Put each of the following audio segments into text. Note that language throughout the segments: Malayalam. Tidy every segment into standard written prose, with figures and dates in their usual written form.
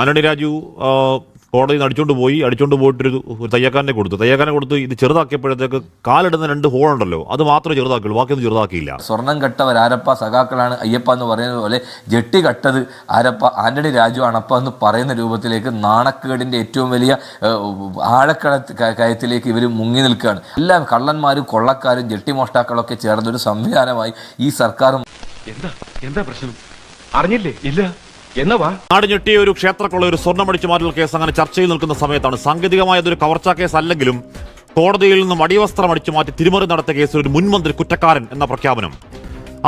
ആന്റണി രാജു കോടതി അടിച്ചോണ്ട് പോയിട്ടൊരു തയ്യക്കാരനെ കൊടുത്തു. ഇത് ചെറുതാക്കിയപ്പോഴത്തേക്ക് കാലിടുന്ന 2 ഹോളുണ്ടല്ലോ, അത് മാത്രമേ ചെറുതാക്കുള്ളൂ, ബാക്കിയൊന്നും ചെറുതാക്കിയില്ല. സ്വർണം കട്ടവർ ആരപ്പ സഖാക്കളാണ് അയ്യപ്പ എന്ന് പറയുന്നത് പോലെ ജെട്ടി കട്ടത് ആരപ്പ ആന്റണി രാജു ആണപ്പ എന്ന് പറയുന്ന രൂപത്തിലേക്ക് നാണക്കേടിന്റെ ഏറ്റവും വലിയ കയത്തിലേക്ക് ഇവർ മുങ്ങി നിൽക്കുകയാണ്. എല്ലാം കള്ളന്മാരും കൊള്ളക്കാരും ജെട്ടി മോഷ്ടാക്കളൊക്കെ ചേർന്നൊരു സംവിധാനമായി ഈ സർക്കാരും. എന്താ പ്രശ്നം അറിഞ്ഞില്ലേ? ഇല്ല. നാട് ഞെട്ടിയ ഒരു ക്ഷേത്രക്കുള്ള ഒരു സ്വർണ്ണമടിച്ചു മാറ്റൽ കേസ് അങ്ങനെ ചർച്ചയിൽ നിൽക്കുന്ന സമയത്താണ് സാങ്കേതികമായതൊരു കവർച്ചാ കേസ് അല്ലെങ്കിലും കോടതിയിൽ നിന്നും അടിവസ്ത്രം അടിച്ചു മാറ്റി തിരിമറി നടത്തിയ കേസിൽ ഒരു മുൻമന്ത്രി കുറ്റക്കാരൻ എന്ന പ്രഖ്യാപനം.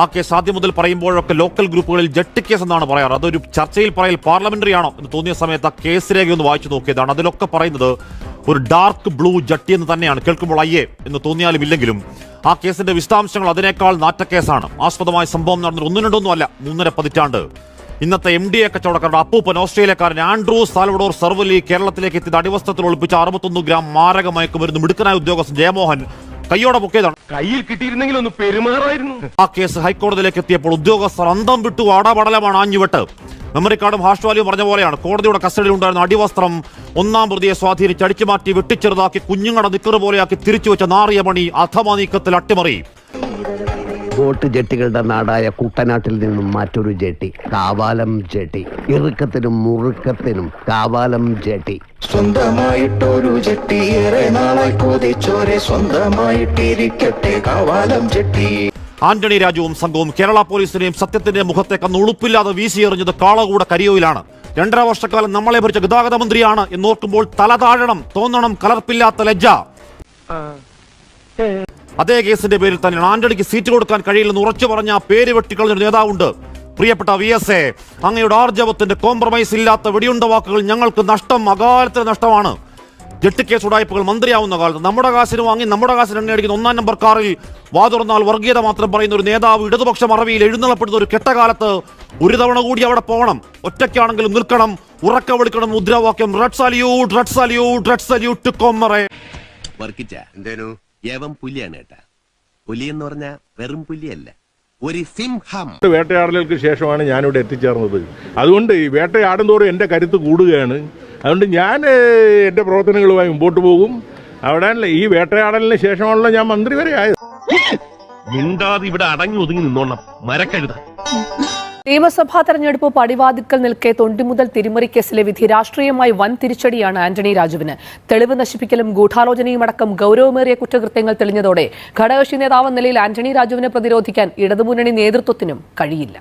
ആ കേസ് ആദ്യം മുതൽ പറയുമ്പോഴൊക്കെ ലോക്കൽ ഗ്രൂപ്പുകളിൽ ജട്ടി കേസ് എന്നാണ് പറയാറ്. അതൊരു ചർച്ചയിൽ പറയൽ പാർലമെന്ററി ആണോ എന്ന് തോന്നിയ സമയത്ത് ആ കേസ് രേഖ ഒന്ന് വായിച്ചു നോക്കിയതാണ്. അതിലൊക്കെ പറയുന്നത് ഒരു ഡാർക്ക് ബ്ലൂ ജട്ടി എന്ന് തന്നെയാണ്. കേൾക്കുമ്പോൾ അയ്യേ എന്ന് തോന്നിയാലും ഇല്ലെങ്കിലും ആ കേസിന്റെ വിശദാംശങ്ങൾ അതിനേക്കാൾ നാറ്റക്കേസാണ്. ആസ്പദമായ സംഭവം നടന്നത് 1 2 അല്ല, 3.5 പതിറ്റാണ്ട്. ഇന്നത്തെ MDA കച്ചവടക്കാരുടെ അപ്പൂപ്പൻ ഓസ്ട്രേലിയക്കാരൻ ആൻഡ്രൂ സാൽവഡോർ സർവലി കേരളത്തിലേക്ക് എത്തിയത് അടിവസ്ത്രത്തിൽ ഒളിപ്പിച്ച 61 ഗ്രാം മാരക മയക്കുമരുന്ന് മിടുക്കനായ ഉദ്യോഗസ്ഥൻ ജയമോഹൻ കയ്യോടെ പൊക്കിയതാണ്. കയ്യിൽ കിട്ടിയിരുന്നെങ്കിൽ ഒന്ന് പെരുമാറായിരുന്നു. ആ കേസ് ഹൈക്കോടതിയിലേക്ക് എത്തിയപ്പോൾ ഉദ്യോഗസ്ഥർ അന്തം വിട്ടു ആടാപടലമാണ് ആഞ്ഞുവിട്ട്. മെമ്മറി കാർഡും ഹാഷ് വാല്യൂ പറഞ്ഞ പോലെയാണ്. കോടതിയുടെ കസ്റ്റഡിയിൽ ഉണ്ടായിരുന്ന അടിവസ്ത്രം 1-ാം പ്രതിയെ സ്വാധീനിച്ച് അടിച്ചുമാറ്റി വെട്ടിച്ചെറുതാക്കി കുഞ്ഞുങ്ങളുടെ നിക്കറ് പോലെയാക്കി തിരിച്ചുവെച്ച നാറിയ പണി അധമ നീക്കത്തിൽ അട്ടിമറി. ബോട്ട് ജെട്ടികളുടെ നാടായ കുട്ടനാട്ടിൽ നിന്നും മറ്റൊരു ജെട്ടി, കാവാലം ജെട്ടി. ഇറുക്കത്തിനും മുറുക്കത്തിനും കാവാലം ജെട്ടി. സ്വന്തമായിട്ടൊരു ജെട്ടി ഏറെ നാളായി കൊതിച്ചോരെ സ്വന്തമായിട്ടിരിക്കട്ടെ കാവാലം ജെട്ടി. ആന്റണി രാജുവും സംഘവും കേരള പോലീസിനെയും സത്യത്തിന്റെ മുഖത്തേക്ക് അന്ന് ഉളുപ്പില്ലാതെ വീശിയെറിഞ്ഞത് കാളകൂട കരിയോയിലാണ്. 2.5 വർഷക്കാലം നമ്മളെ ഭരിച്ച ഗതാഗത മന്ത്രിയാണ് എന്നോർക്കുമ്പോൾ തല താഴണം, തോന്നണം കലർപ്പില്ലാത്ത ലജ്ജ. അതേ കേസിന്റെ പേരിൽ തന്നെയാണ് ആന്റണിക്ക് സീറ്റ് കൊടുക്കാൻ കഴിയില്ലെന്ന് ഉറച്ചു പറഞ്ഞ പേര് വെട്ടിക്കളഞ്ഞൊരു നേതാവുണ്ട്. പ്രിയപ്പെട്ട VSA, അങ്ങയുടെ ആർജവത്തിന്റെ കോംപ്രമൈസ് ഇല്ലാത്ത വെടിയുണ്ട വാക്കുകൾ ഞങ്ങൾക്ക് നഷ്ടം, അകാലത്തിന് നഷ്ടമാണ്. ജെട്ടിക്കേസ് ഉടായ്പകൾ മന്ത്രിയാവുന്ന കാലത്ത് നമ്മുടെ കാശിന് വാങ്ങി നമ്മുടെ കാശിന് എണ്ണയടിക്കുന്ന 1-ാം നമ്പർ കാറിൽ വാതുറന്നാൽ വർഗീയത മാത്രം പറയുന്ന ഒരു നേതാവ് ഇടതുപക്ഷ മറവിയിൽ എഴുന്നള്ളപ്പെടുന്ന ഒരു കെട്ടകാലത്ത് ഒരു തവണ കൂടി അവിടെ പോകണം. ഒറ്റയ്ക്കാണെങ്കിലും നിൽക്കണം, ഉറക്ക വിളിക്കണം. മുദ്രാവാക്യം red salute, red salute, red salute to comrade. യവം പുലിയാണ് കേട്ടാ. പുലി എന്ന് പറഞ്ഞാൽ വെറും പുലിയല്ല, ഒരു സിംഹം. വേട്ടയാടലുകൾക്ക് ശേഷമാണ് ഞാനിവിടെ എത്തിച്ചേർന്നത്. അതുകൊണ്ട് ഈ വേട്ടയാടും തോറും എൻ്റെ കരുത്ത് കൂടുകയാണ്. അതുകൊണ്ട് ഞാൻ എൻ്റെ പ്രവർത്തനങ്ങളുമായി മുമ്പോട്ട് പോകും. അവിടെ ഈ വേട്ടയാടലിന് ശേഷമാണല്ലോ ഞാൻ മന്ത്രി വരെ ആയത്. മിണ്ടാതെ ഇവിടെ അടങ്ങി ഒതുങ്ങി നിന്നോണം, മരക്കഴുത. നിയമസഭാ തെരഞ്ഞെടുപ്പ് പടിവാതിക്കൽ നിൽക്കെ തൊണ്ടിമുതൽ തിരിമറി കേസിലെ വിധി രാഷ്ട്രീയമായി വൻ തിരിച്ചടിയാണ് ആന്റണി രാജുവിന്. തെളിവ് നശിപ്പിക്കലും ഗൂഢാലോചനയും അടക്കം ഗൌരവമേറിയ കുറ്റകൃത്യങ്ങൾ തെളിഞ്ഞതോടെ ഘടകകക്ഷി നേതാവെന്ന നിലയിൽ ആന്റണി രാജുവിനെ പ്രതിരോധിക്കാൻ ഇടതുമുന്നണി നേതൃത്വത്തിനും കഴിയില്ല.